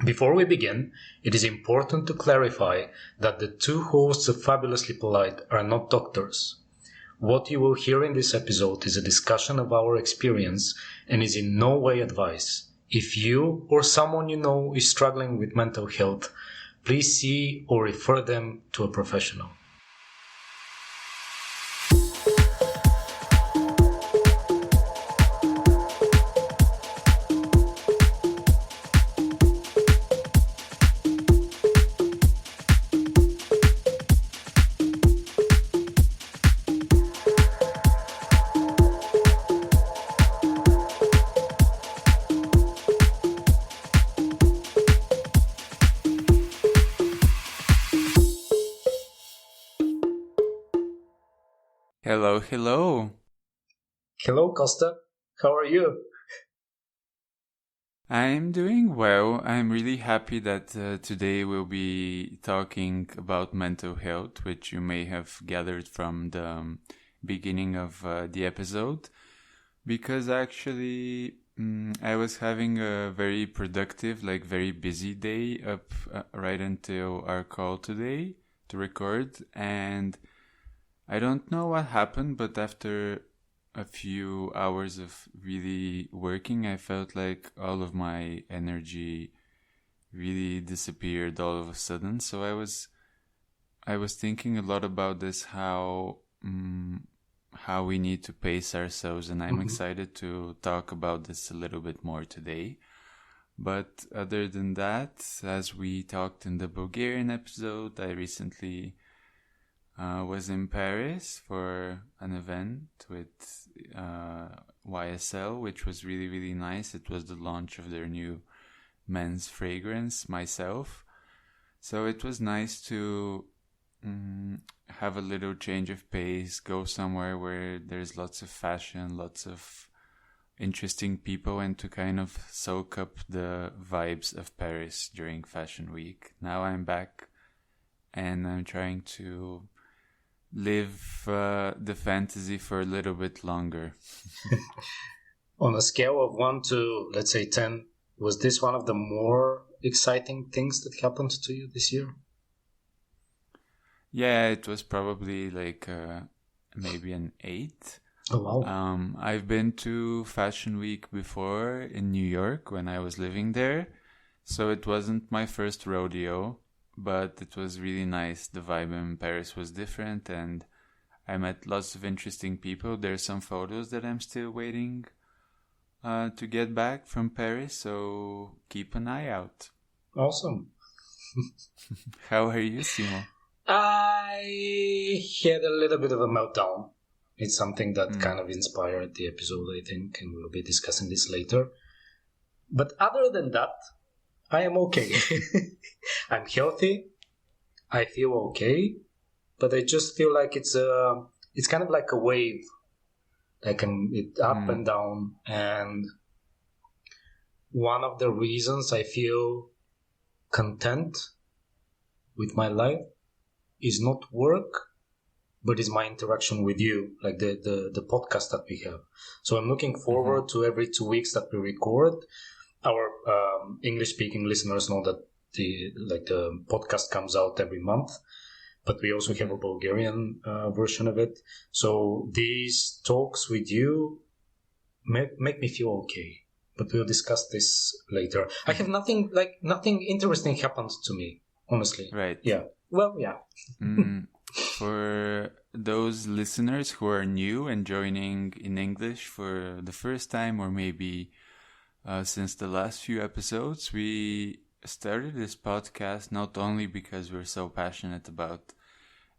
Before we begin, it is important to clarify that the two hosts of Fabulously Polite are not doctors. What you will hear in this episode is a discussion of our experience and is in no way advice. If you or someone you know is struggling with mental health, please see or refer them to a professional. Hello. Hello, Kosta. How are you? I'm doing well. I'm really happy that today we'll be talking about mental health, which you may have gathered from the beginning of the episode, because actually I was having a very productive, very busy day up right until our call today to record, and I don't know what happened, but after a few hours of really working, I felt like all of my energy really disappeared all of a sudden. So I was thinking a lot about this, how we need to pace ourselves, and I'm excited to talk about this a little bit more today. But other than that, as we talked in the Bulgarian episode, I recently was in Paris for an event with YSL, which was really, really nice. It was the launch of their new men's fragrance, Myself. So it was nice to have a little change of pace, go somewhere where there's lots of fashion, lots of interesting people, and to kind of soak up the vibes of Paris during Fashion Week. Now I'm back and I'm trying to live the fantasy for a little bit longer. On a scale of 1 to, let's say, 10, was this one of the more exciting things that happened to you this year? Yeah, it was probably maybe an 8. Oh, wow. I've been to Fashion Week before in New York when I was living there, so it wasn't my first rodeo, but it was really nice. The vibe in Paris was different, and I met lots of interesting people. There's some photos that I'm still waiting to get back from Paris, so keep an eye out. Awesome. How are you, Simo? I had a little bit of a meltdown. It's something that kind of inspired the episode, I think, and we'll be discussing this later. But other than that, I am okay. I'm healthy. I feel okay, but I just feel like it's kind of like a wave, it up and down. And one of the reasons I feel content with my life is not work, but is my interaction with you, like the podcast that we have. So I'm looking forward to every 2 weeks that we record. Our English-speaking listeners know that the podcast comes out every month, but we also have a Bulgarian version of it. So these talks with you make me feel okay. But we'll discuss this later. I have nothing interesting happened to me, honestly. Right. Yeah. Well, yeah. For those listeners who are new and joining in English for the first time, or maybe since the last few episodes, we started this podcast not only because we're so passionate about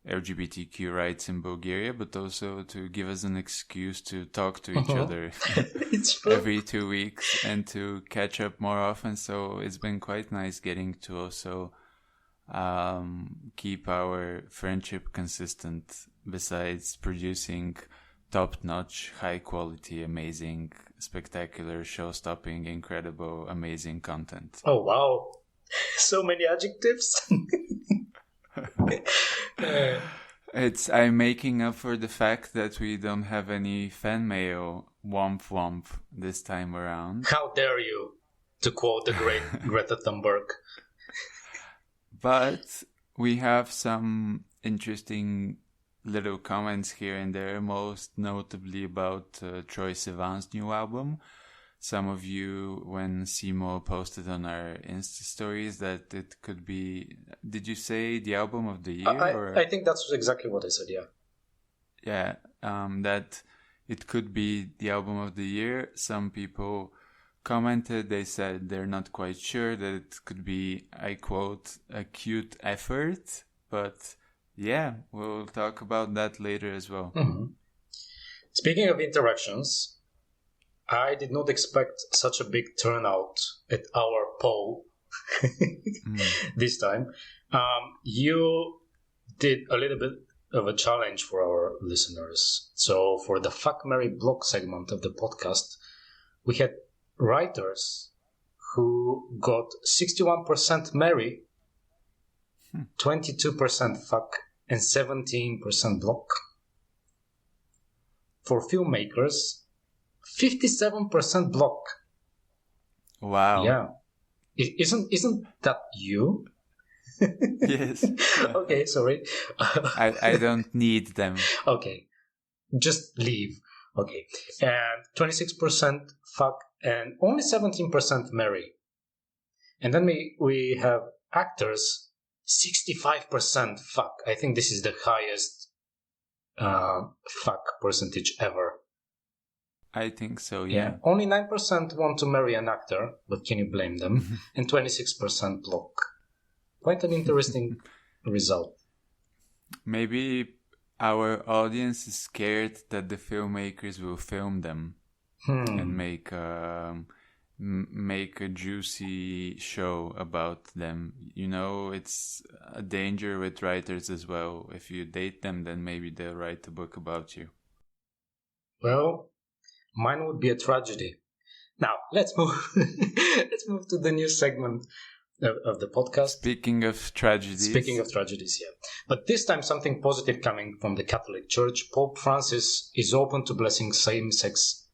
LGBTQ rights in Bulgaria, but also to give us an excuse to talk to each other every 2 weeks and to catch up more often. So it's been quite nice getting to also keep our friendship consistent, besides producing top-notch, high-quality, amazing, spectacular, show-stopping, incredible, amazing content. Oh, wow. So many adjectives. I'm making up for the fact that we don't have any fan mail, womp womp, this time around. How dare you? to quote the great Greta Thunberg. But we have some interesting little comments here and there, most notably about Troye Sivan's new album. Some of you, when Simo posted on our Insta stories that it could be, did you say the album of the year? I think that's exactly what I said, yeah. Yeah, that it could be the album of the year. Some people commented, they said they're not quite sure that it could be, I quote, a cute effort. But yeah, we'll talk about that later as well. Mm-hmm. Speaking of interactions, I did not expect such a big turnout at our poll this time. You did a little bit of a challenge for our listeners. So for the Fuck, Marry, Block segment of the podcast, we had writers who got 61% marry, 22% fuck, and 17% block. For filmmakers, 57% block. Wow. Yeah. Isn't that you? Yes. Okay, sorry. I don't need them. Okay. Just leave. Okay. And 26% fuck and only 17% marry. And then we have actors, 65% fuck. I think this is the highest fuck percentage ever. I think so, yeah. Only 9% want to marry an actor, but can you blame them? And 26% block. Quite an interesting result. Maybe our audience is scared that the filmmakers will film them and make a juicy show about them. You know, it's a danger with writers as well. If you date them, then maybe they'll write a book about you. Well, mine would be a tragedy. Now, let's move to the new segment of the podcast. Speaking of tragedies, yeah. But this time something positive coming from the Catholic Church. Pope Francis is open to blessing same-sex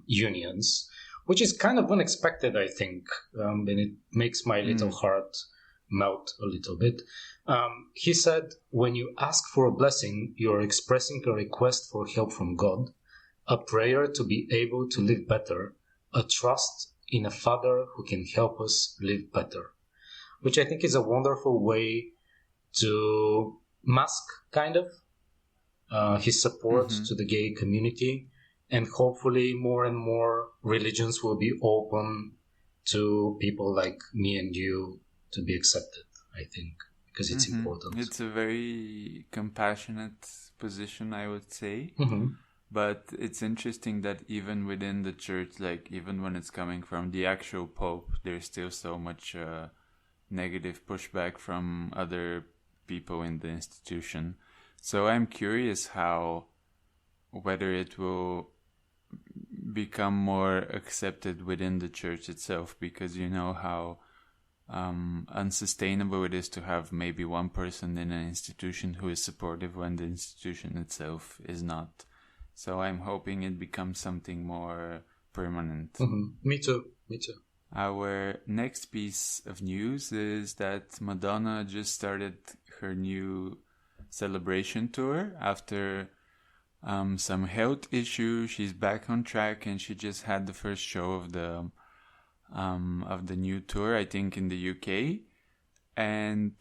unions, which is kind of unexpected, I think, and it makes my little heart melt a little bit. He said, when you ask for a blessing, you're expressing a request for help from God, a prayer to be able to live better, a trust in a Father who can help us live better, which I think is a wonderful way to mask, kind of, his support to the gay community. And hopefully more and more religions will be open to people like me and you to be accepted, I think, because it's important. It's a very compassionate position, I would say. But it's interesting that even within the church, like even when it's coming from the actual Pope, there's still so much negative pushback from other people in the institution. So I'm curious whether it will become more accepted within the church itself, because you know how unsustainable it is to have maybe one person in an institution who is supportive when the institution itself is not. So I'm hoping it becomes something more permanent. Me too. Our next piece of news is that Madonna just started her new celebration tour after some health issue. She's back on track, and she just had the first show of the new tour, I think, in the UK. And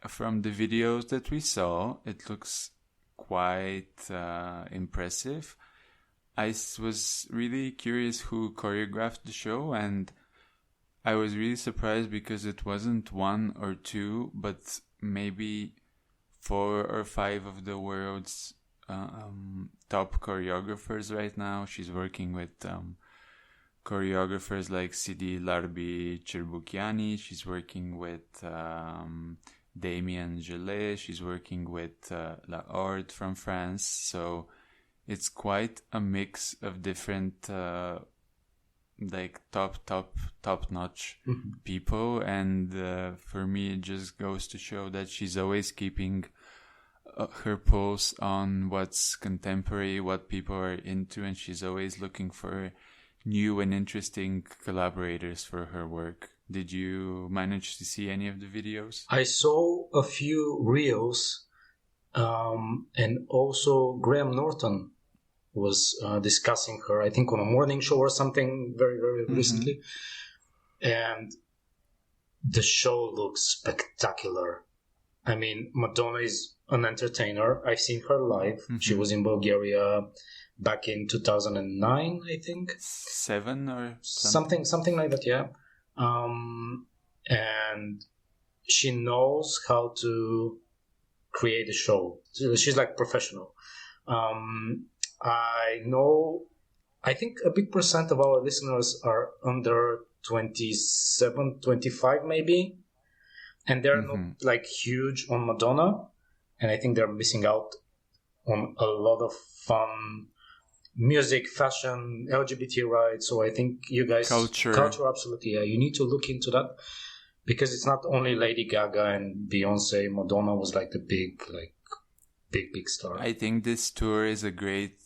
from the videos that we saw, it looks quite impressive. I was really curious who choreographed the show, and I was really surprised because it wasn't one or two, but maybe 4 or 5 of the world's top choreographers right now. She's working with choreographers like Sidi Larbi Cherbukiani. She's working with Damien Gelé. She's working with La Horde from France. So it's quite a mix of different like top-notch people. And for me, it just goes to show that she's always keeping her pulse on what's contemporary, what people are into, and she's always looking for new and interesting collaborators for her work. Did you manage to see any of the videos? I saw a few reels, and also Graham Norton was discussing her, I think on a morning show or something very, very recently. And the show looks spectacular. I mean, Madonna is an entertainer. I've seen her live. She was in Bulgaria back in 2009, I think. 7 or something like that, yeah. And she knows how to create a show. She's like professional. I think a big percent of our listeners are under 27, 25 maybe. And they're not like huge on Madonna. And I think they're missing out on a lot of fun music, fashion, LGBT rights. So I think you guys... Culture, absolutely. Yeah, you need to look into that. Because it's not only Lady Gaga and Beyonce. Madonna was like the big star. I think this tour is a great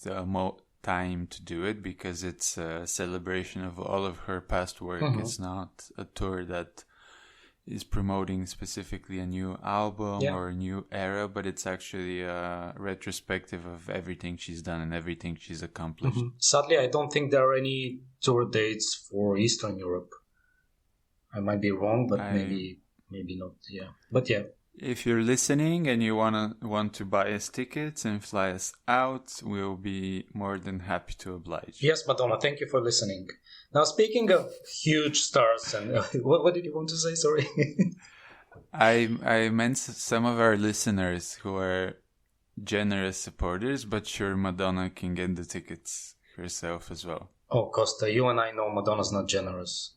time to do it because it's a celebration of all of her past work. It's not a tour that is promoting specifically a new album or a new era, but it's actually a retrospective of everything she's done and everything she's accomplished. Sadly, I don't think there are any tour dates for Eastern Europe. I might be wrong, but maybe not. Yeah, but yeah. If you're listening and you want to buy us tickets and fly us out, we'll be more than happy to oblige. Yes, Madonna, thank you for listening. Now, speaking of huge stars, and what did you want to say? Sorry. I meant some of our listeners who are generous supporters, but sure, Madonna can get the tickets herself as well. Oh, Kosta, you and I know Madonna's not generous.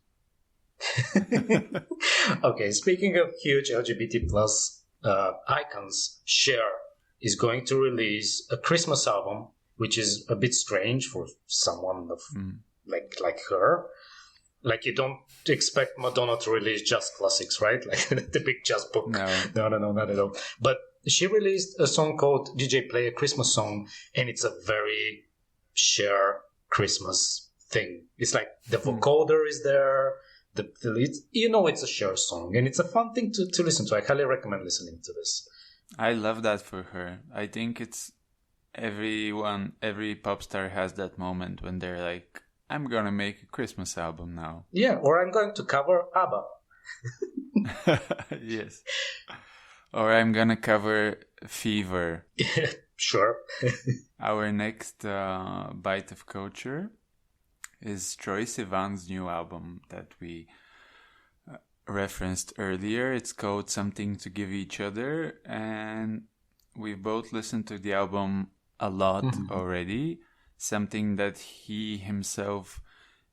Okay, speaking of huge LGBT plus icons, Cher is going to release a Christmas album, which is a bit strange for someone of like her. Like, you don't expect Madonna to release jazz classics, right? Like the big jazz book. No, not at all. But she released a song called DJ Play a Christmas Song, and it's a very Cher Christmas thing. It's like the vocoder is there. It's a Cher song, and it's a fun thing to listen to. I highly recommend listening to this. I love that for her. I think it's every pop star has that moment when they're like, I'm gonna make a Christmas album now. Yeah, or I'm going to cover ABBA. Yes. Or I'm gonna cover Fever. Sure. Our next bite of culture is Troye Sivan's new album that we referenced earlier. It's called Something to Give Each Other, and we've both listened to the album a lot already. Something that he himself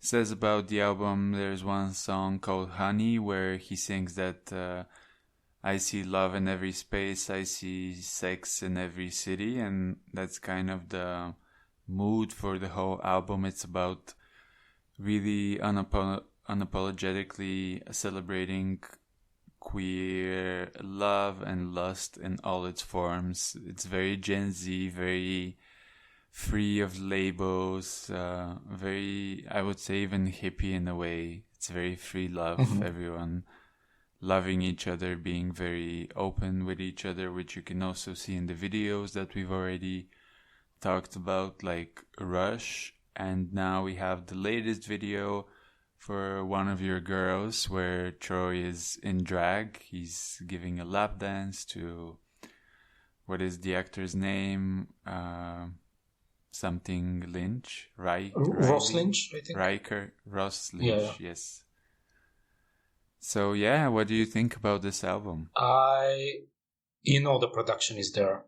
says about the album, there's one song called Honey where he sings that I see love in every space, I see sex in every city, and that's kind of the mood for the whole album. It's about really unapologetically celebrating queer love and lust in all its forms. It's very Gen Z, very free of labels, very, I would say, even hippie in a way. It's very free love, everyone loving each other, being very open with each other, which you can also see in the videos that we've already talked about, like Rush. And now we have the latest video for One of Your Girls where Troye is in drag. He's giving a lap dance to, what is the actor's name? Something Lynch, right? Ross Lynch, I think. Ross Lynch, yes. So yeah, what do you think about this album? The production is there.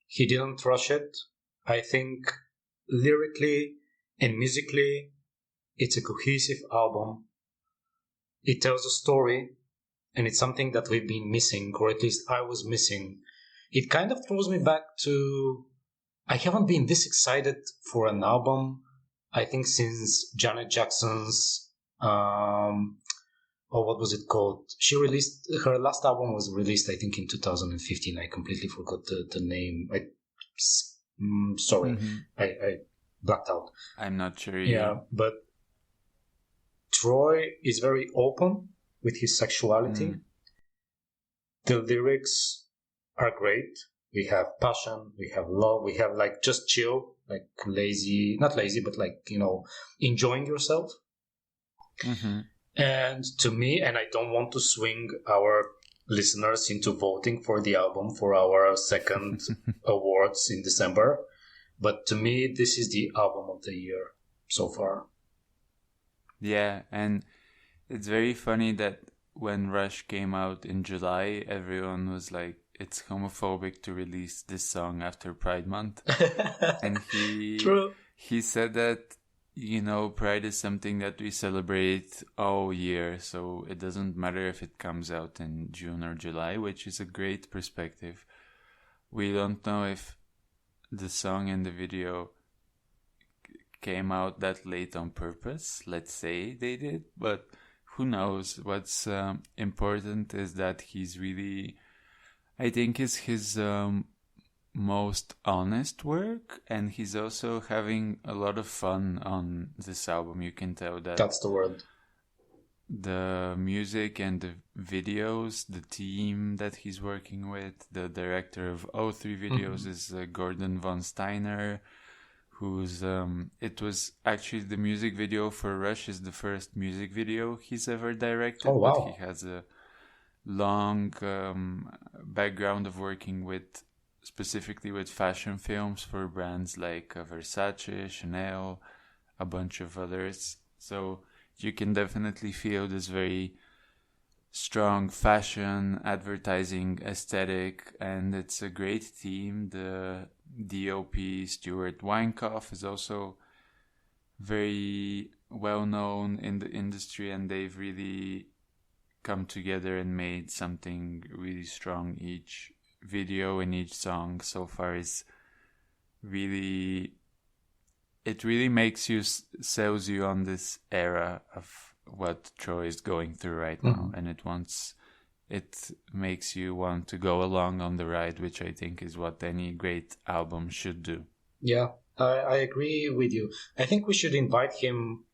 He didn't rush it. I think lyrically and musically, it's a cohesive album. It tells a story, and it's something that we've been missing, or at least I was missing. It kind of throws me back to... I haven't been this excited for an album, I think, since Janet Jackson's... what was it called? Her last album was released, I think, in 2015. I completely forgot the name. Sorry, I blacked out. I'm not sure. Yeah, but Troye is very open with his sexuality. The lyrics are great. We have passion, we have love, we have like just chill, like lazy, not lazy, but like, enjoying yourself. And to me, and I don't want to swing our listeners into voting for the album for our second awards in December, but to me, this is the album of the year so far. Yeah, and it's very funny that when Rush came out in July, everyone was like, it's homophobic to release this song after Pride Month. And he said that, Pride is something that we celebrate all year, so it doesn't matter if it comes out in June or July, which is a great perspective. We don't know if the song and the video came out that late on purpose. Let's say they did, but who knows? What's important is that he's really, I think, is his most honest work, and he's also having a lot of fun on this album. You can tell that. That's the word. The music and the videos, the team that he's working with, the director of all three videos is Gordon von Steiner, who's it was actually the music video for Rush is the first music video he's ever directed. Oh, wow. But he has a long background of working with specifically with fashion films for brands like Versace, Chanel, a bunch of others. So you can definitely feel this very strong fashion advertising aesthetic, and it's a great team. The DOP Stuart Weinkauf is also very well known in the industry, and they've really come together and made something really strong. Each video and each song so far is really, it really makes you, sells you on this era of what Troye is going through right now, and it makes you want to go along on the ride, which I think is what any great album should do. Yeah, I agree with you. I think we should invite him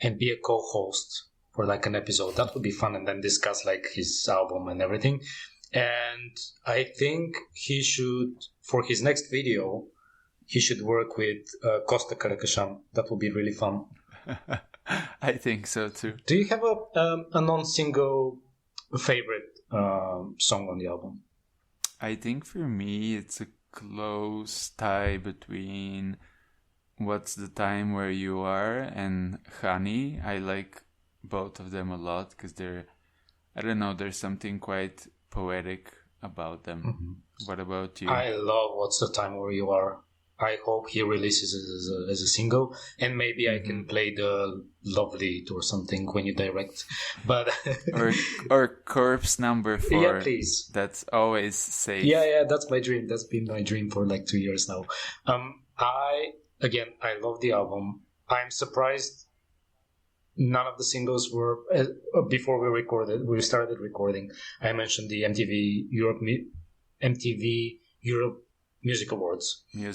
and be a co-host for like an episode. That would be fun, and then discuss like his album and everything. And I think he should, for his next video, he should work with Kosta Karakashyan. That would be really fun. I think so too. Do you have a non-single favorite song on the album? I think for me it's a close tie between What's the Time Where You Are and Honey. I like both of them a lot because they're, I don't know, there's something quite poetic about them. What about you? I love What's the Time Where You Are. I hope he releases it as a single, and maybe I can play the Love Lead or something when you direct. But or Corpse Number 4. Yeah, please. That's always safe. Yeah, that's my dream. That's been my dream for like 2 years now. I love the album. I'm surprised none of the singles were before we started recording. I mentioned the MTV Europe Music Awards. Yeah.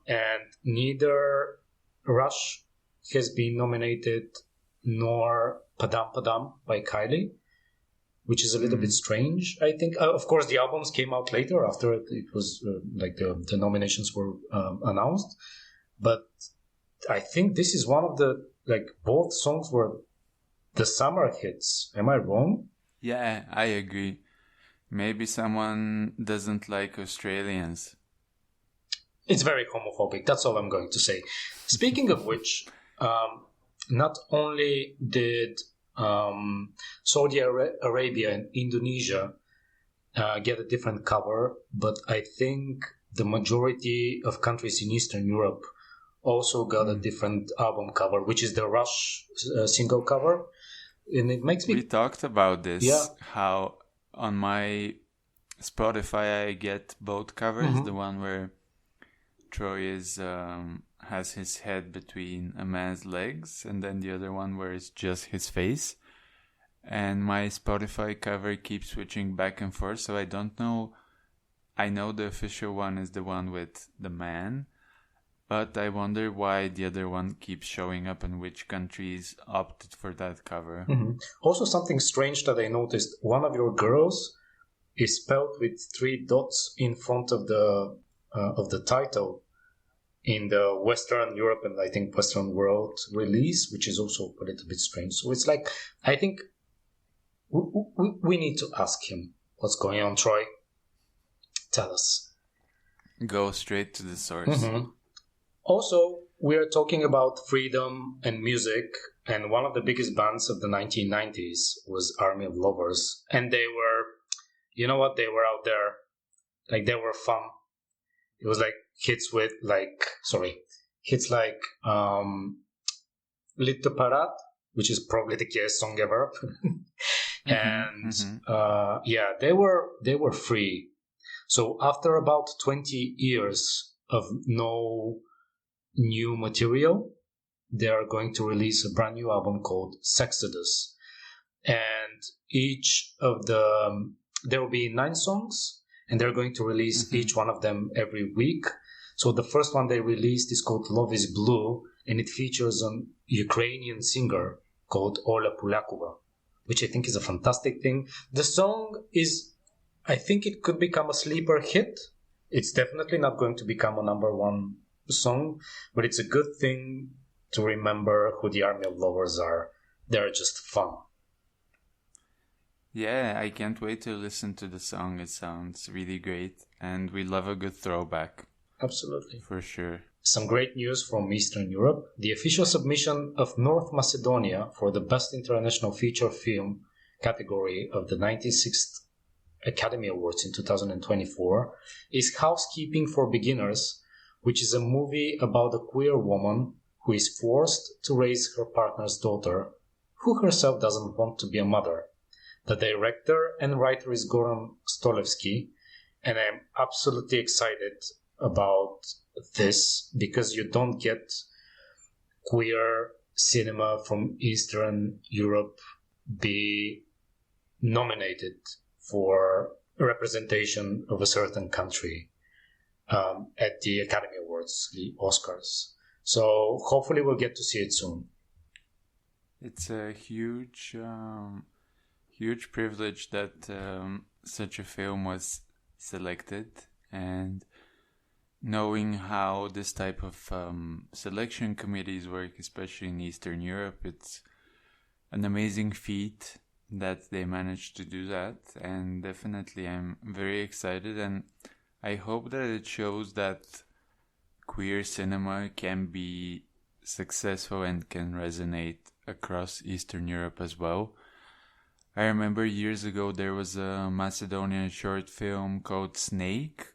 And neither Rush has been nominated nor Padam Padam by Kylie, which is a little bit strange, I think. Of course, the albums came out later after it was like the nominations were announced. But I think this is one of the, like, both songs were the summer hits. Am I wrong? Yeah, I agree. Maybe someone doesn't like Australians. It's very homophobic. That's all I'm going to say. Speaking of which, not only did Saudi Arabia and Indonesia get a different cover, but I think the majority of countries in Eastern Europe also got a different album cover, which is the Rush single cover. And it makes me... We talked about this, yeah. How on my Spotify I get both covers, the one where Troye is has his head between a man's legs, and then the other one where it's just his face. And my Spotify cover keeps switching back and forth, so I don't know. I know the official one is the one with the man, but I wonder why the other one keeps showing up and which countries opted for that cover. Mm-hmm. Also, something strange that I noticed: one of your girls is spelled with 3 dots in front of the title in the Western Europe and I think Western world release, which is also a little bit strange. So it's like, I think we need to ask him what's going on. Troy, tell us. Go straight to the source. Mm-hmm. Also, we're talking about freedom and music, and one of the biggest bands of the 1990s was Army of Lovers, and they were, you know what, they were out there, like they were fun. It was like hits like Lit to Parade, which is probably the gayest song ever. And yeah, they were free. So after about 20 years of no new material, they are going to release a brand new album called Sexodus. And each of there will be 9 songs, and they're going to release each one of them every week. So the first one they released is called Love is Blue, and it features an Ukrainian singer called Ola Pulakova, which I think is a fantastic thing. The song is, I think it could become a sleeper hit. It's definitely not going to become a number 1 song, but it's a good thing to remember who the Army of Lovers are. They're just fun. Yeah, I can't wait to listen to the song. It sounds really great, and we love a good throwback. Absolutely. For sure. Some great news from Eastern Europe. The official submission of North Macedonia for the Best International Feature Film category of the 96th Academy Awards in 2024 is Housekeeping for Beginners, which is a movie about a queer woman who is forced to raise her partner's daughter, who herself doesn't want to be a mother. The director and writer is Goran Stolevski, and I'm absolutely excited about this because you don't get queer cinema from Eastern Europe be nominated for representation of a certain country at the Academy Awards, the Oscars. So hopefully we'll get to see it soon. It's a huge privilege that such a film was selected, and knowing how this type of selection committees work, especially in Eastern Europe, it's an amazing feat that they managed to do that. And definitely I'm very excited, and I hope that it shows that queer cinema can be successful and can resonate across Eastern Europe as well. I remember years ago there was a Macedonian short film called Snake,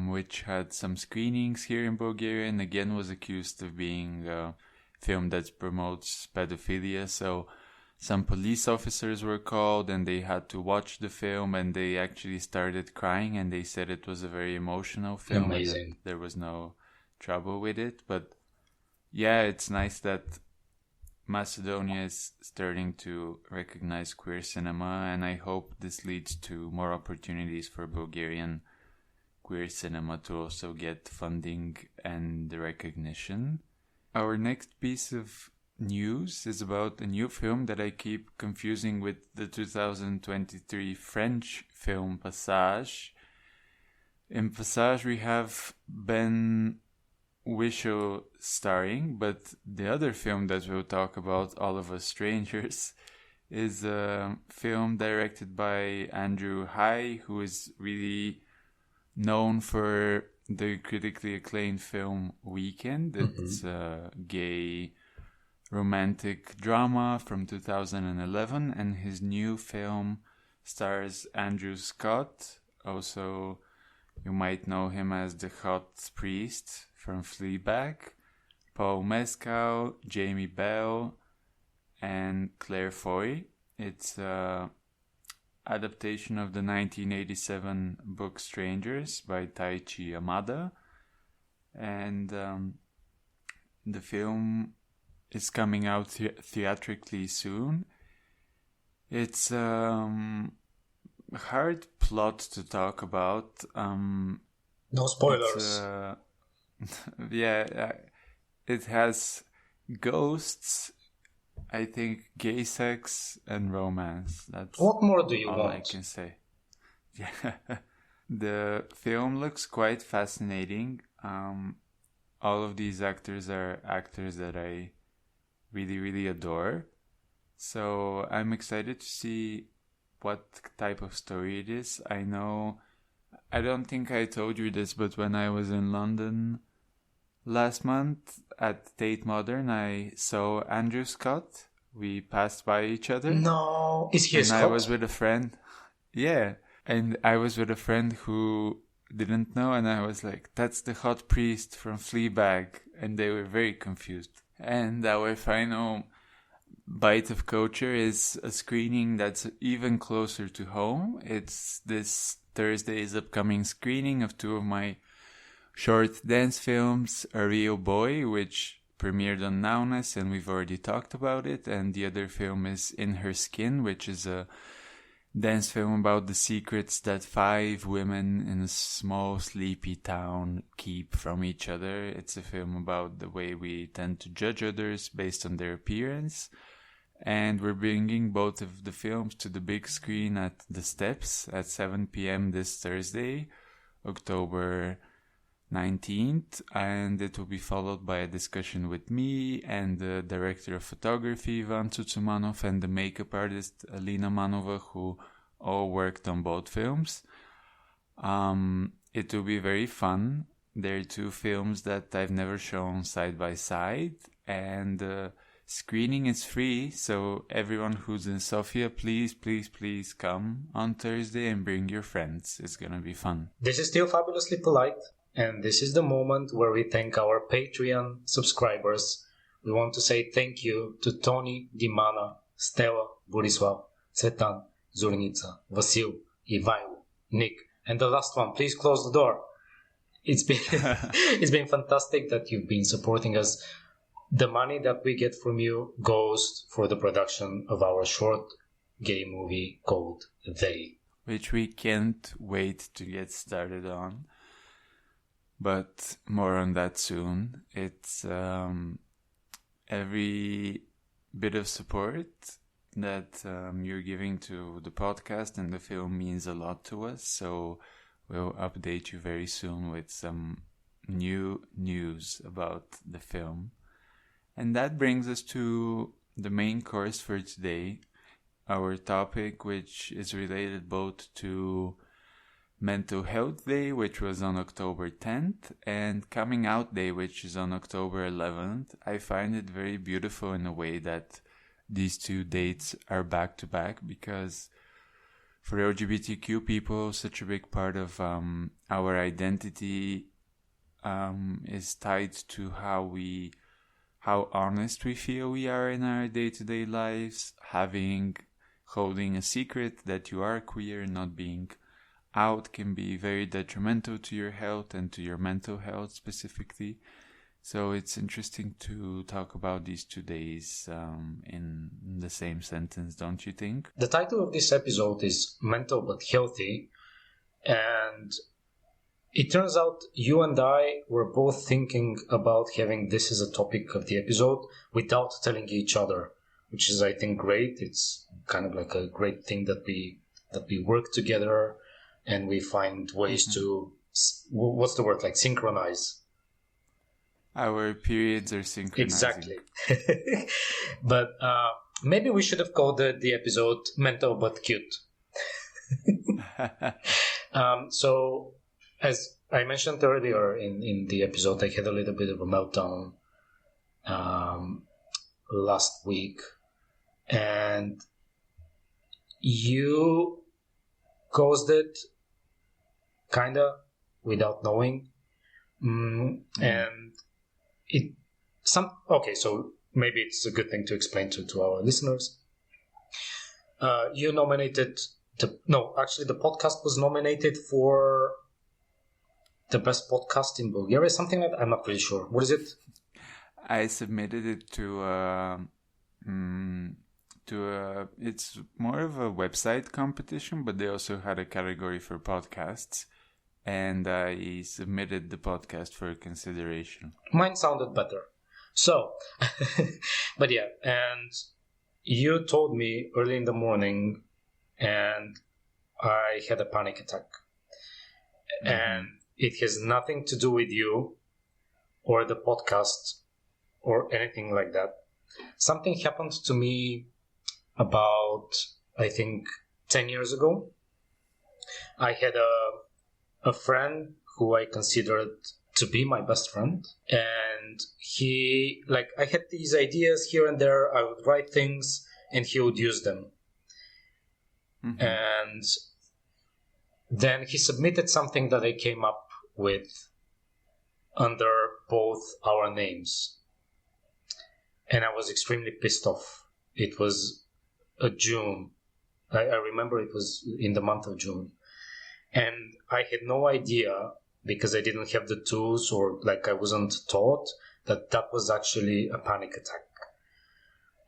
which had some screenings here in Bulgaria, and again was accused of being a film that promotes pedophilia. So some police officers were called and they had to watch the film, and they actually started crying, and they said it was a very emotional film. Amazing. And there was no trouble with it. But yeah, it's nice that Macedonia is starting to recognize queer cinema, and I hope this leads to more opportunities for Bulgarian queer cinema to also get funding and recognition. Our next piece of news is about a new film that I keep confusing with the 2023 French film Passage. In Passage we have Ben Whishaw starring, but the other film that we'll talk about, All of Us Strangers, is a film directed by Andrew Hai, who is really known for the critically acclaimed film Weekend. It's a gay romantic drama from 2011, and his new film stars Andrew Scott. Also, you might know him as the hot priest from Fleabag, Paul Mescal, Jamie Bell, and Claire Foy. It's an adaptation of the 1987 book Strangers by Taichi Yamada, and the film is coming out theatrically soon. It's a hard plot to talk about. No spoilers. Yeah, it has ghosts, I think, gay sex and romance. That's What more do you all I want? can say. Yeah. The film looks quite fascinating. All of these actors are actors that I really, really adore. So I'm excited to see what type of story it is. I don't think I told you this, but when I was in London last month at Tate Modern, I saw Andrew Scott. We passed by each other. No, is he a And I was Scot? with a friend. Yeah. And I was with a friend who didn't know, and I was like, that's the hot priest from Fleabag. And they were very confused. And our final bite of culture is a screening that's even closer to home. It's this Thursday's upcoming screening of two of my short dance films, A Real Boy, which premiered on Nowness, and we've already talked about it, and the other film is In Her Skin, which is a dance film about the secrets that 5 women in a small sleepy town keep from each other. It's a film about the way we tend to judge others based on their appearance. And we're bringing both of the films to the big screen at the Steps at 7 p.m. this Thursday, October 19th, and it will be followed by a discussion with me and the director of photography, Ivan Tutsumanov, and the makeup artist, Alina Manova, who all worked on both films. It will be very fun. There are 2 films that I've never shown side by side, and screening is free, so everyone who's in Sofia, please come on Thursday and bring your friends. It's gonna be fun. This is still fabulously polite, and this is the moment where we thank our Patreon subscribers. We want to say thank you to Tony, Dimana, Stella, Borisław, Cetan, Zurnica, Vasil, Ivailo, Nick, and the last one. Please close the door. It's been fantastic that you've been supporting us. The money that we get from you goes for the production of our short gay movie called They, which we can't wait to get started on. But more on that soon. It's every bit of support that you're giving to the podcast and the film means a lot to us. So we'll update you very soon with some new news about the film. And that brings us to the main course for today, our topic, which is related both to Mental Health Day, which was on October 10th, and Coming Out Day, which is on October 11th. I find it very beautiful in a way that these 2 dates are back to back, because for LGBTQ people, such a big part of our identity is tied to how honest we feel we are in our day-to-day lives. Holding a secret that you are queer, not being out, can be very detrimental to your health and to your mental health specifically. So it's interesting to talk about these 2 days in the same sentence, don't you think? The title of this episode is Mental But Healthy, and it turns out you and I were both thinking about having this as a topic of the episode without telling each other, which is, I think, great. It's kind of like a great thing that we work together and we find ways to, what's the word, like synchronize. Our periods are synchronizing. Exactly. But maybe we should have called the episode Mental But Cute. So, as I mentioned earlier in the episode, I had a little bit of a meltdown last week, and you caused it kinda without knowing, and so maybe it's a good thing to explain to our listeners. You nominated the podcast was nominated for the best podcast in Bulgaria, something like that. I'm not really sure. What is it? I submitted it to it's more of a website competition, but they also had a category for podcasts, and I submitted the podcast for consideration. Mine sounded better. So, but yeah, and you told me early in the morning, and I had a panic attack. And it has nothing to do with you or the podcast or anything like that. Something happened to me about, I think, 10 years ago. I had a friend who I considered to be my best friend. And he, like, I had these ideas here and there. I would write things and he would use them. And then he submitted something that I came up with under both our names. And I was extremely pissed off. It was June. I remember it was in the month of June. And I had no idea, because I didn't have the tools, or like I wasn't taught, that that was actually a panic attack.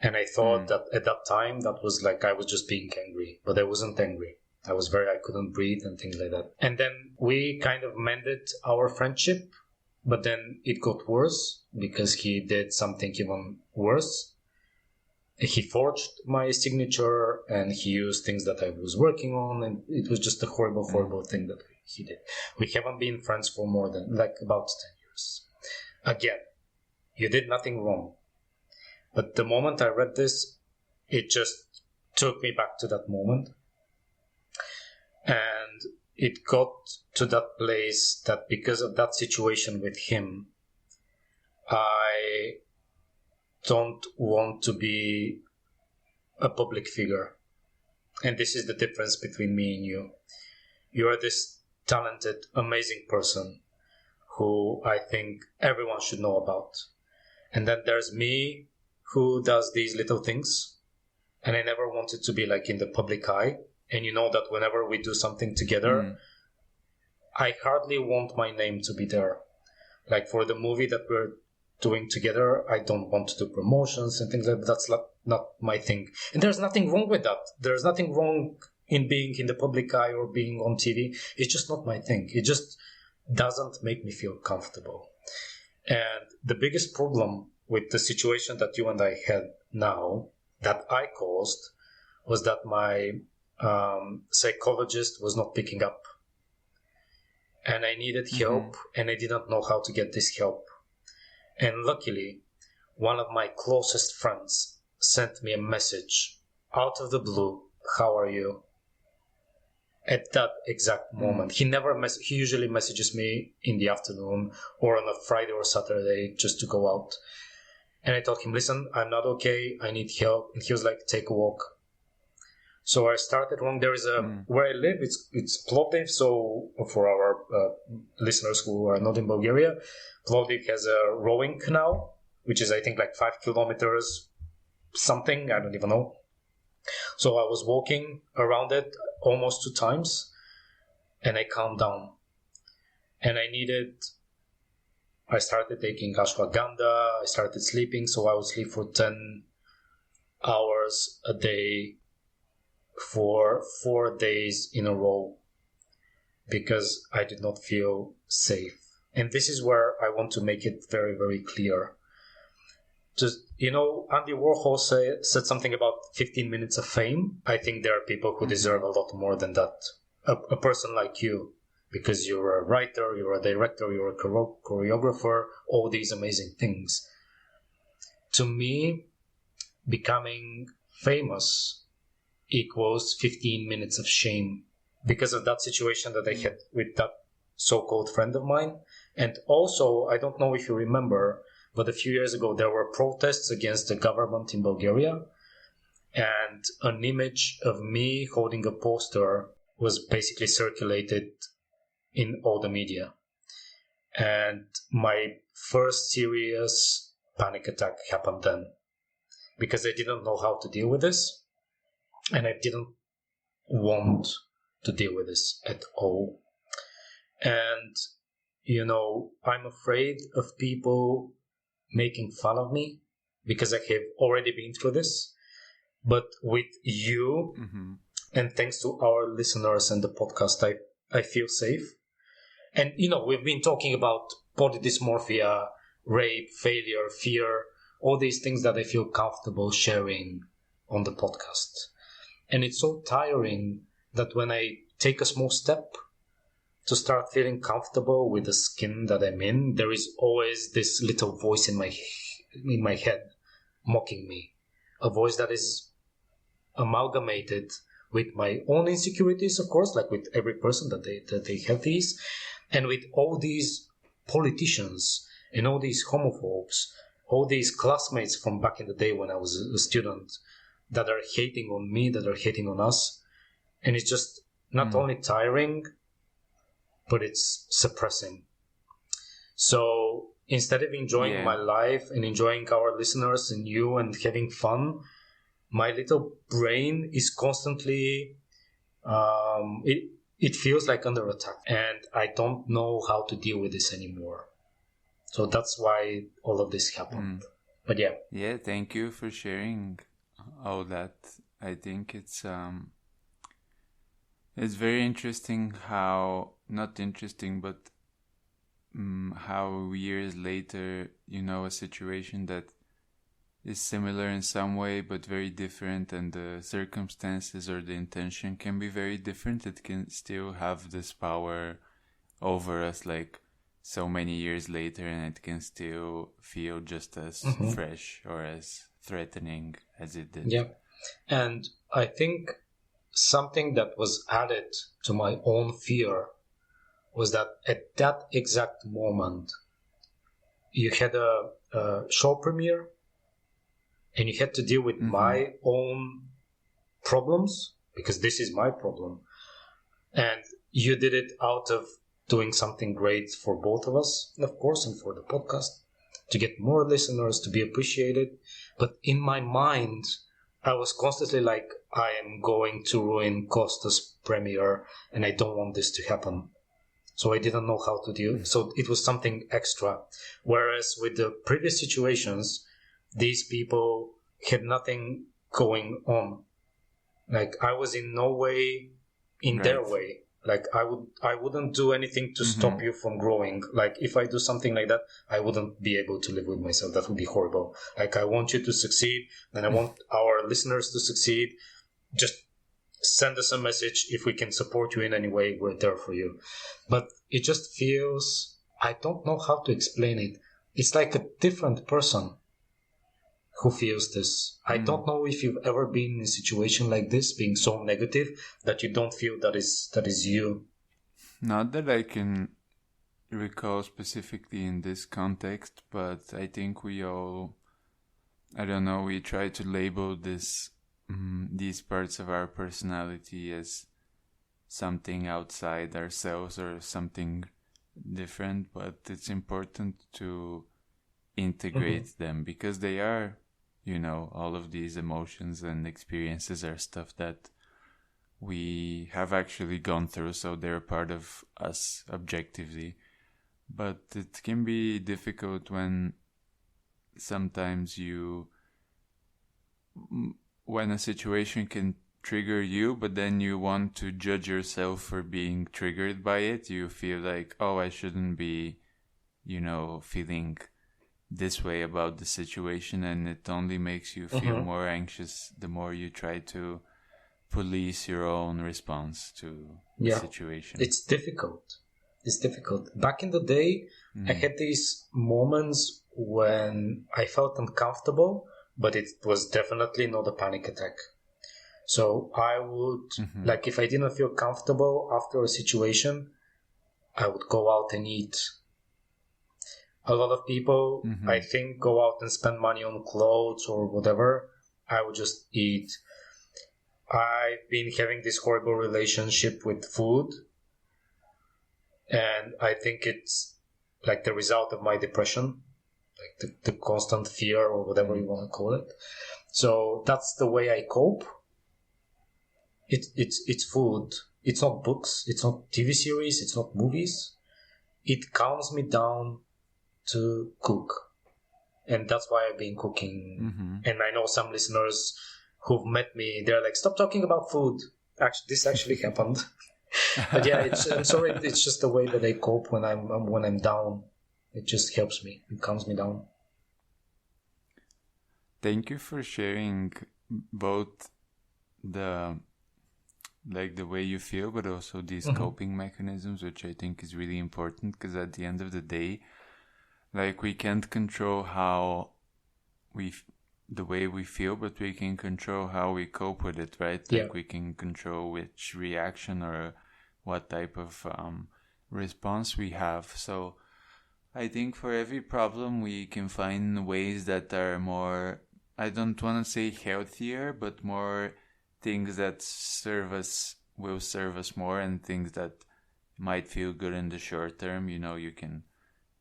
And I thought that at that time that was like I was just being angry, but I wasn't angry. I couldn't breathe and things like that. And then we kind of mended our friendship, but then it got worse because he did something even worse. He forged my signature and he used things that I was working on, and it was just a horrible, horrible thing that he did. We haven't been friends for more than about 10 years. Again, you did nothing wrong. But the moment I read this, it just took me back to that moment. And it got to that place that because of that situation with him, I don't want to be a public figure. And this is the difference between me and you. You are this talented, amazing person who I think everyone should know about. And then there's me who does these little things. And I never wanted to be like in the public eye. And you know that whenever we do something together, I hardly want my name to be there. Like for the movie that we're doing together, I don't want to do promotions and things like that. That's not my thing. And there's nothing wrong with that. There's nothing wrong in being in the public eye or being on TV. It's just not my thing. It just doesn't make me feel comfortable. And the biggest problem with the situation that you and I had now, that I caused, was that my psychologist was not picking up. And I needed help, and I didn't know how to get this help. And luckily, one of my closest friends sent me a message out of the blue. How are you? At that exact moment. He usually messages me in the afternoon or on a Friday or Saturday just to go out. And I told him, listen, I'm not okay. I need help. And he was like, take a walk. So I started along. There is where I live, it's Plovdiv. So for our listeners who are not in Bulgaria, Plovdiv has a rowing canal, which is I think like 5 kilometers something. I don't even know. So I was walking around it almost 2 times, and I calmed down. And I started taking ashwagandha. I started sleeping, so I would sleep for 10 hours a day for 4 days in a row because I did not feel safe. And this is where I want to make it very, very clear. Just, Andy Warhol said something about 15 minutes of fame. I think there are people who deserve a lot more than that. A person like you, because you're a writer, you're a director, you're a choreographer, all these amazing things. To me, becoming famous equals 15 minutes of shame because of that situation that I had with that so-called friend of mine. And also, I don't know if you remember, but a few years ago there were protests against the government in Bulgaria, and an image of me holding a poster was basically circulated in all the media. And my first serious panic attack happened then because I didn't know how to deal with this. And I didn't want to deal with this at all. And, I'm afraid of people making fun of me because I have already been through this. But with you, and thanks to our listeners and the podcast, I feel safe. And, we've been talking about body dysmorphia, rape, failure, fear, all these things that I feel comfortable sharing on the podcast. And it's so tiring that when I take a small step to start feeling comfortable with the skin that I'm in, there is always this little voice in my head mocking me. A voice that is amalgamated with my own insecurities, of course, like with every person that they have these, and with all these politicians and all these homophobes, all these classmates from back in the day when I was a student that are hating on me, that are hating on us. And it's just not only tiring, but it's suppressing. So instead of enjoying my life and enjoying our listeners and you and having fun, my little brain is constantly, it feels like under attack. And I don't know how to deal with this anymore. So that's why all of this happened. But yeah. Yeah, thank you for sharing all that. I think it's very interesting how, not interesting, but how years later, a situation that is similar in some way but very different, and the circumstances or the intention can be very different. It can still have this power over us like so many years later, and it can still feel just as fresh or as threatening as it did. Yeah. And I think something that was added to my own fear was that at that exact moment, you had a show premiere and you had to deal with my own problems, because this is my problem. And you did it out of doing something great for both of us, of course, and for the podcast, to get more listeners, to be appreciated. But in my mind, I was constantly like, I am going to ruin Kosta's premiere and I don't want this to happen. So I didn't know how to deal. So it was something extra. Whereas with the previous situations, these people had nothing going on. Like, I was in no way in their way. Like, I wouldn't do anything to stop you from growing. Like, if I do something like that, I wouldn't be able to live with myself. That would be horrible. Like, I want you to succeed, and I want our listeners to succeed. Just send us a message. If we can support you in any way, we're there for you. But it just feels, I don't know how to explain it. It's like a different person who feels this. I don't know if you've ever been in a situation like this, being so negative that you don't feel that is you. Not that I can recall specifically in this context, but I think we all, I don't know, we try to label these parts of our personality as something outside ourselves or something different, but it's important to integrate them, because they are, all of these emotions and experiences are stuff that we have actually gone through, so they're part of us objectively. But it can be difficult when sometimes when a situation can trigger you, but then you want to judge yourself for being triggered by it. You feel like, oh, I shouldn't be, feeling this way about the situation, and it only makes you feel more anxious the more you try to police your own response to the situation. It's difficult. Back in the day, I had these moments when I felt uncomfortable, but it was definitely not a panic attack. So I would, like, if I didn't feel comfortable after a situation, I would go out and eat. A lot of people, I think, go out and spend money on clothes or whatever. I would just eat. I've been having this horrible relationship with food, and I think it's like the result of my depression, like the constant fear or whatever you want to call it. So that's the way I cope. It's food. It's not books. It's not TV series. It's not movies. It calms me down to cook, and that's why I've been cooking. And I know some listeners who've met me, they're like, stop talking about food. Actually, this actually happened. But yeah, I'm sorry. It's just the way that I cope when I'm down. It just helps me. It calms me down. Thank you for sharing both the way you feel, but also these coping mechanisms, which I think is really important, because at the end of the day, like, we can't control the way we feel, but we can control how we cope with it, right? Like, we can control which reaction or what type of response we have. So I think for every problem, we can find ways that are more, I don't want to say healthier, but more things that will serve us more, and things that might feel good in the short term. You know, you can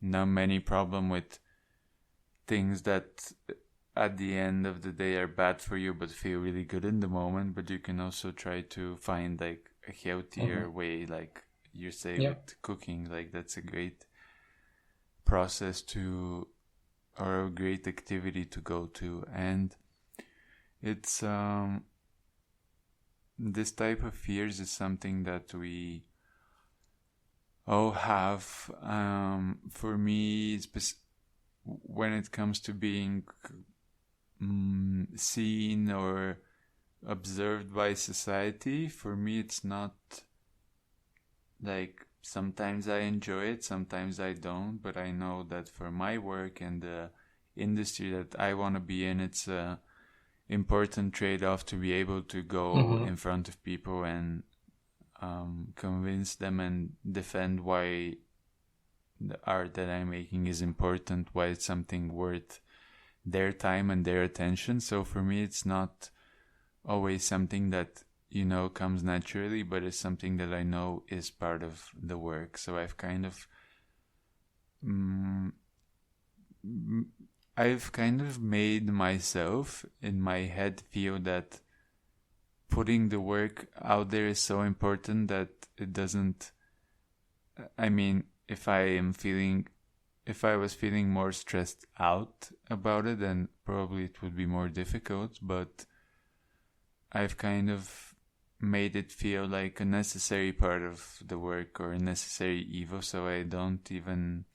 numb any problem with things that at the end of the day are bad for you but feel really good in the moment, but you can also try to find like a healthier way, like you say with cooking. Like, that's a great process or a great activity to go to. And it's this type of fears is something that we all have. For me, when it comes to being seen or observed by society, for me it's not like, sometimes I enjoy it, sometimes I don't, but I know that for my work and the industry that I want to be in, it's a important trade-off to be able to go in front of people and convince them and defend why the art that I'm making is important, why it's something worth their time and their attention. So for me, it's not always something that, you know, comes naturally, but it's something that I know is part of the work. So I've kind of made myself in my head feel that putting the work out there is so important that it doesn't, I mean, if I was feeling more stressed out about it, then probably it would be more difficult, but I've kind of made it feel like a necessary part of the work or a necessary evil, so I don't even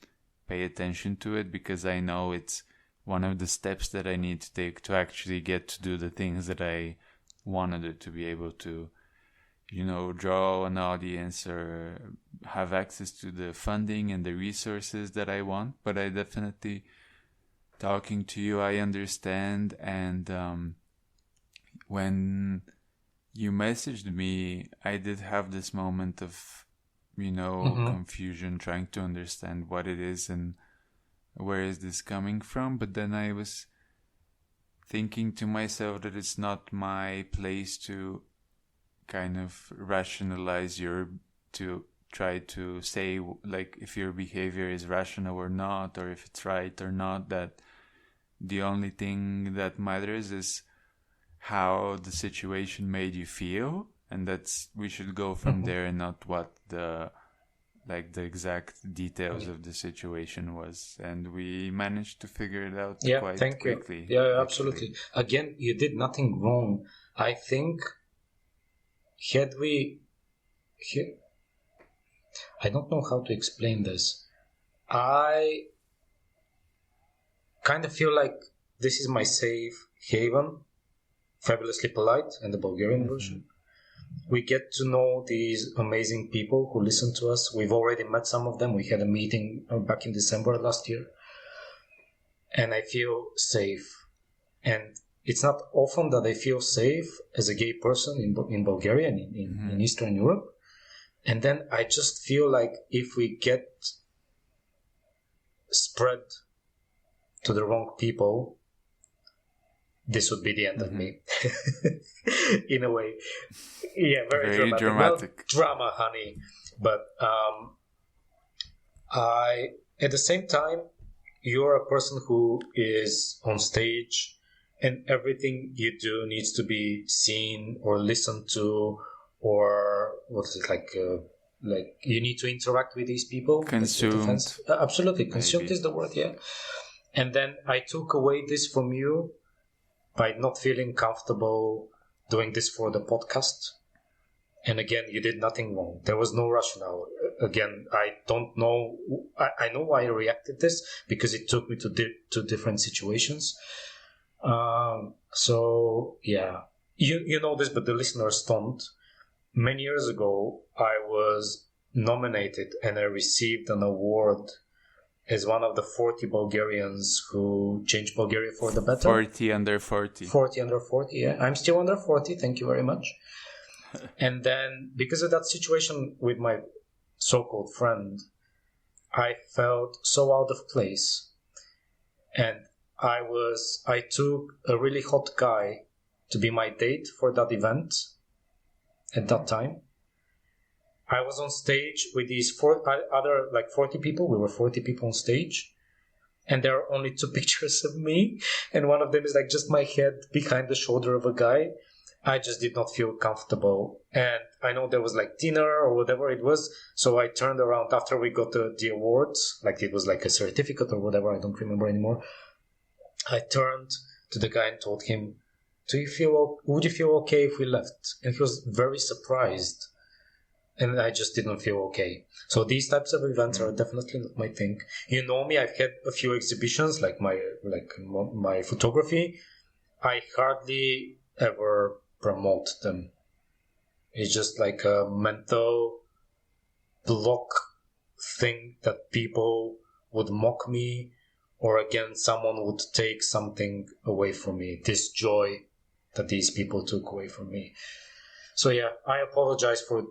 pay attention to it, because I know it's one of the steps that I need to take to actually get to do the things that I want to do, to be able to, you know, draw an audience or have access to the funding and the resources that I want. But I definitely, talking to you, I understand. And when you messaged me, I did have this moment of, you know, confusion, trying to understand what it is and where is this coming from. But then I was thinking to myself that it's not my place to kind of rationalize to try to say, like, if your behavior is rational or not, or if it's right or not. That the only thing that matters is how the situation made you feel, and we should go from there, and not what the exact details of the situation was. And we managed to figure it out quite quickly. Yeah, absolutely. Again, you did nothing wrong. I think I don't know how to explain this. I kind of feel like this is my safe haven, Fabulously Polite, and the Bulgarian version. We get to know these amazing people who listen to us. We've already met some of them. We had a meeting back in December last year. And I feel safe. And it's not often that I feel safe as a gay person in Bulgaria and in Eastern Europe. And then I just feel like if we get spread to the wrong people, this would be the end of me. In a way. Yeah, very dramatic. Well, drama, honey. But at the same time, you're a person who is on stage, and everything you do needs to be seen or listened to, or what's it like you need to interact with these people. Consumed. Absolutely. Consumed is the word, yeah. And then I took away this from you by not feeling comfortable doing this for the podcast. And again, you did nothing wrong. There was no rationale. Again, I don't know. I know why I reacted this because it took me to two different situations. So yeah, you know this, but the listeners don't. Many years ago, I was nominated and I received an award as one of the 40 Bulgarians who changed Bulgaria for the better. 40 under 40. 40 under 40, yeah. I'm still under 40, thank you very much. And then, because of that situation with my so-called friend, I felt so out of place. And I took a really hot guy to be my date for that event at that time. I was on stage with these other 40 people. We were 40 people on stage. And there are only 2 pictures of me. And one of them is just my head behind the shoulder of a guy. I just did not feel comfortable. And I know there was dinner or whatever it was. So I turned around after we got the awards. It was a certificate or whatever. I don't remember anymore. I turned to the guy and told him, would you feel okay if we left? And he was very surprised. And I just didn't feel okay. So these types of events are definitely not my thing. You know me, I've had a few exhibitions, my photography. I hardly ever promote them. It's just a mental block thing that people would mock me, or again, someone would take something away from me. This joy that these people took away from me. So yeah, I apologize for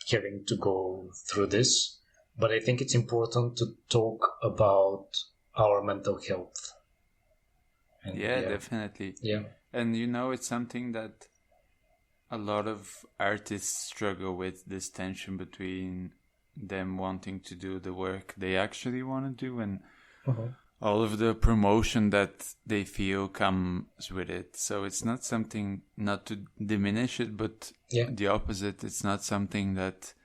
having to go through this, but I think it's important to talk about our mental health. And yeah, definitely. Yeah. And it's something that a lot of artists struggle with, this tension between them wanting to do the work they actually want to do and all of the promotion that they feel comes with it. So it's not something, not to diminish it, but the opposite. It's not something that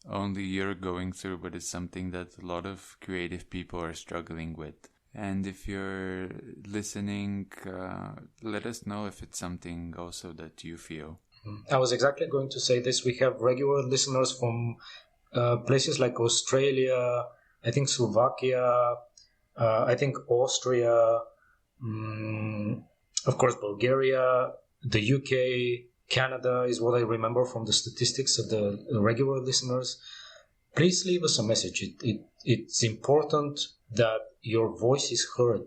only you're going through, but it's something that a lot of creative people are struggling with. And if you're listening, let us know if it's something also that you feel. I was exactly going to say this. We have regular listeners from places like Australia, I think Slovakia, I think Austria, of course Bulgaria, the UK, Canada is what I remember from the statistics of the regular listeners. Please leave us a message. It's important that your voice is heard.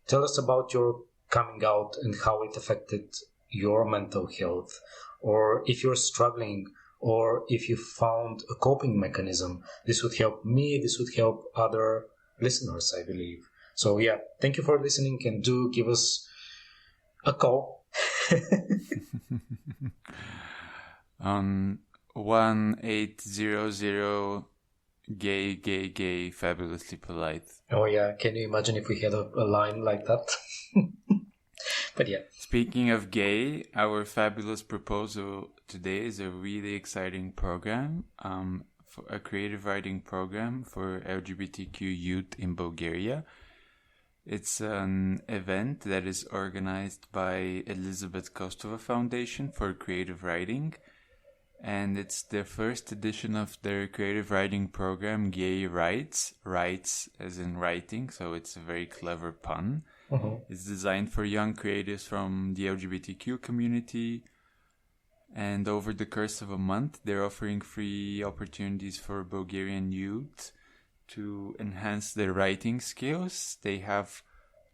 Tell us about your coming out and how it affected your mental health, or if you're struggling, or if you found a coping mechanism. This would help me, this would help other listeners, I believe. So yeah, thank you for listening, and do give us a call. On 1800 gay, fabulously polite. Oh yeah, can you imagine if we had a line like that? But yeah. Speaking of gay, our fabulous proposal today is a really exciting program, for a creative writing program for LGBTQ youth in Bulgaria. It's an event that is organized by Elizabeth Kostova Foundation for Creative Writing, and it's the first edition of their creative writing program, Gay Writes, writes as in writing, so it's a very clever pun. It's designed for young creatives from the LGBTQ community, and over the course of a month, they're offering free opportunities for Bulgarian youth to enhance their writing skills. They have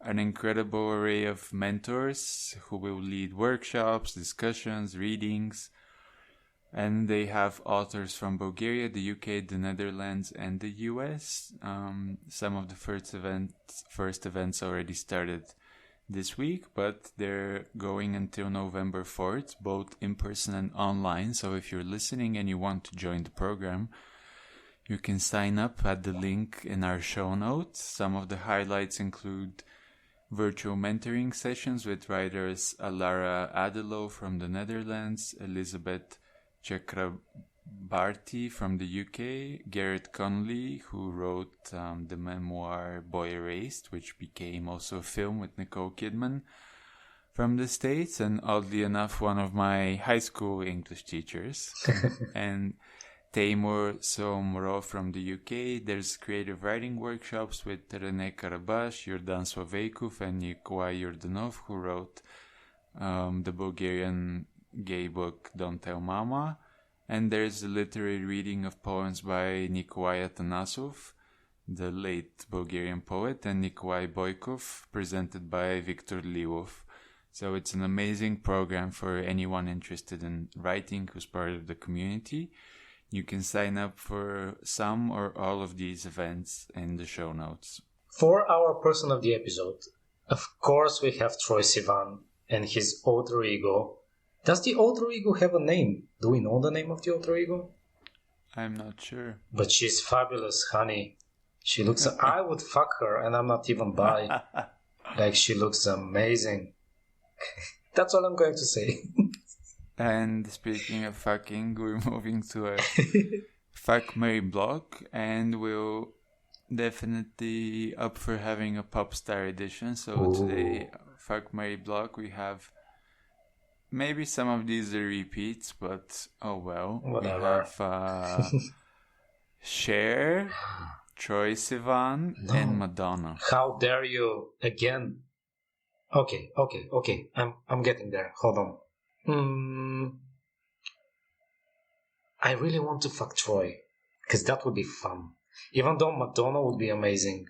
an incredible array of mentors who will lead workshops, discussions, readings, and they have authors from Bulgaria, the UK, the Netherlands, and the US. Some of the first events already started this week, but they're going until November 4th, both in person and online. So if you're listening and you want to join the program, you can sign up at the link in our show notes. Some of the highlights include virtual mentoring sessions with writers Alara Adelo from the Netherlands, Elizabeth Chakrabarti from the UK, Garrett Conley, who wrote the memoir Boy Erased, which became also a film with Nicole Kidman, from the States, and oddly enough, one of my high school English teachers. And Teimur Somro from the UK. There's creative writing workshops with René Karabash, Jordan Swaveikov, and Nikolai Yordanov, who wrote the Bulgarian gay book Don't Tell Mama. And there's a literary reading of poems by Nikolai Atanasov, the late Bulgarian poet, and Nikolai Boykov, presented by Viktor Lilov. So it's an amazing program for anyone interested in writing who's part of the community. You can sign up for some or all of these events in the show notes. For our person of the episode, of course we have Troye Sivan and his alter ego. Does the alter ego have a name? Do we know the name of the alter ego? I'm not sure. But she's fabulous, honey. She looks... I would fuck her and I'm not even bi. Like, she looks amazing. That's all I'm going to say. And speaking of fucking, we're moving to a fuck Mary block, and we'll definitely up for having a pop star edition. So today, fuck Mary block, we have maybe some of these are repeats, but oh well. Whatever. We have Cher, Troye Sivan, and Madonna. How dare you again? Okay. I'm getting there. Hold on. I really want to fuck Troye, because that would be fun. Even though Madonna would be amazing.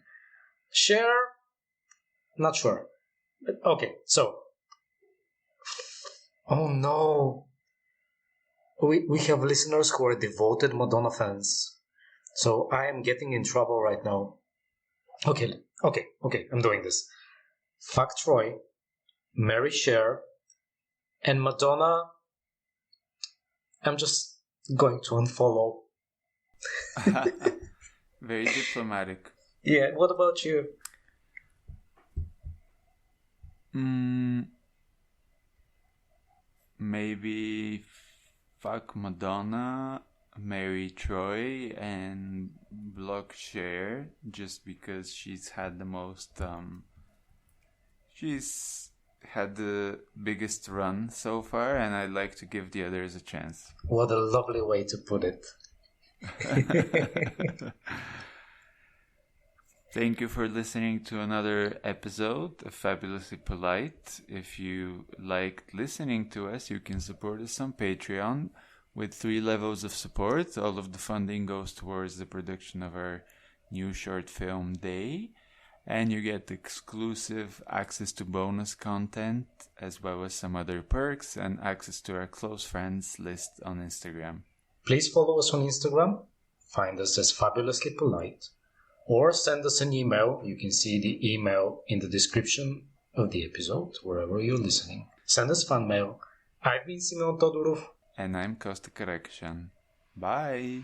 Cher, not sure. But okay, so. Oh no. We have listeners who are devoted Madonna fans. So I am getting in trouble right now. Okay, I'm doing this. Fuck Troye, marry Cher, and Madonna, I'm just going to unfollow. Very diplomatic. Yeah, what about you? Maybe fuck Madonna, marry Troye, and block Cher, just because she's had the most... she's had the biggest run so far, and I'd like to give the others a chance. What a lovely way to put it. Thank you for listening to another episode of Fabulously Polite. If you liked listening to us, you can support us on Patreon with 3 levels of support. All of the funding goes towards the production of our new short film, Day. And you get exclusive access to bonus content, as well as some other perks, and access to our close friends list on Instagram. Please follow us on Instagram, find us as Fabulously Polite, or send us an email. You can see the email in the description of the episode, wherever you're listening. Send us fan mail. I've been Simeon Todorov. And I'm Kosta Karakashyan. Bye!